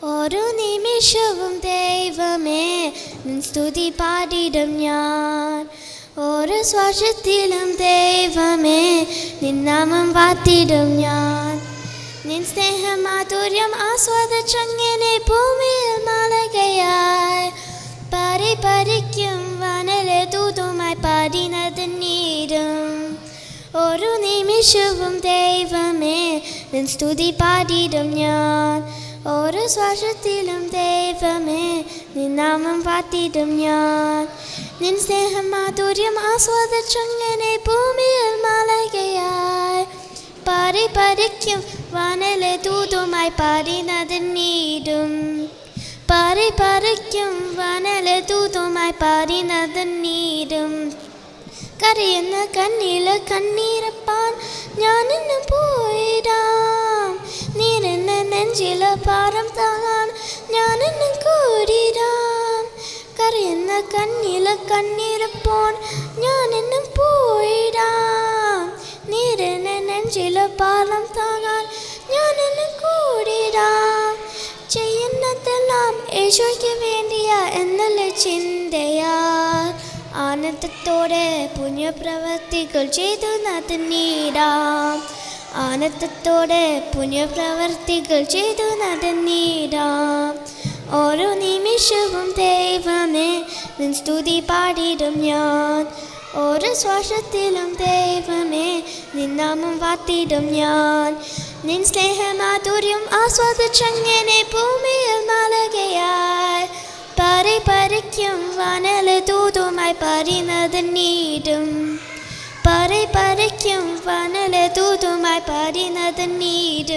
ഓരോ നിമിഷവും ദൈവമേ നിൻ സ്തുതി പാടിടും ഞാൻ. ഓരോ ശ്വാസത്തിലും ദൈവമേ നിൻ നാമം വാഴ്ത്തിടും ഞാൻ. നിൻ സ്നേഹമാധുര്യം ആസ്വദിച്ചങ്ങനെ ഭൂമിയിൽ മാലകയായി പരിക്കും വാനിലെ ദൂതുമായി പാടിനത് നീരും. ഓരോ നിമിഷവും ദൈവമേ നിൻ സ്തുതി പാടിടും ഞാൻ. ഓരോ ശ്വാസത്തിലും ദൈവമേ നിൻ നാമം വാഴ്ത്തിടും ഞാൻ. നിൻ സ്നേഹമാധുര്യം ആസ്വദിച്ചങ്ങനെ ഭൂമിയിൽ മാലകയായി പരിക്കും വാനിലെ ദൂതുമായി പാടിനത് നീരും. പരിക്കും വാനിലെ ദൂതുമായി പാടിനത് നീരും. കരയുന്ന കണ്ണില് കണ്ണീരപ്പാൻ ഞാനിന്ന് പോയിടാം. നീരെന്ന നെഞ്ചില് ഭാരം താങ്ങാൻ ഞാനിന്ന് കൂടിടാം. കരയുന്ന കണ്ണില് കണ്ണീരപ്പാൻ ഞാനിന്ന് പോയിടാം. നീരെന്ന നെഞ്ചില് ഭാരം താങ്ങാൻ ഞാനിന്ന് കൂടിടാം. ചെയ്യുന്നതെല്ലാം യേശുയ്ക്ക് വേണ്ടിയാ എന്നുള്ള ചിന്തയാ. ആനന്ദത്തോടെ പുണ്യപ്രവർത്തികൾ ചെയ്തു നടന്നിടാം. ആനന്ദത്തോടെ പുണ്യപ്രവർത്തികൾ ചെയ്തു നടന്നിടാം. ഓരോ നിമിഷവും ദൈവമേ നിൻ സ്തുതി പാടിടും ഞാൻ. ഓരോ ശ്വാസത്തിലും ദൈവമേ നിൻ നാമം വാഴ്ത്തിടും ഞാൻ. നിൻ സ്നേഹമാധുര്യം ആസ്വദിച്ചങ്ങനെ ഭൂമിയിൽ മാലകയായി പരിക്കും വാനിലെ ദൂതുമായി പാടിനത് നീരും. പരിക്കും വാനിലെ ദൂതുമായി പാടിനത് നീരും.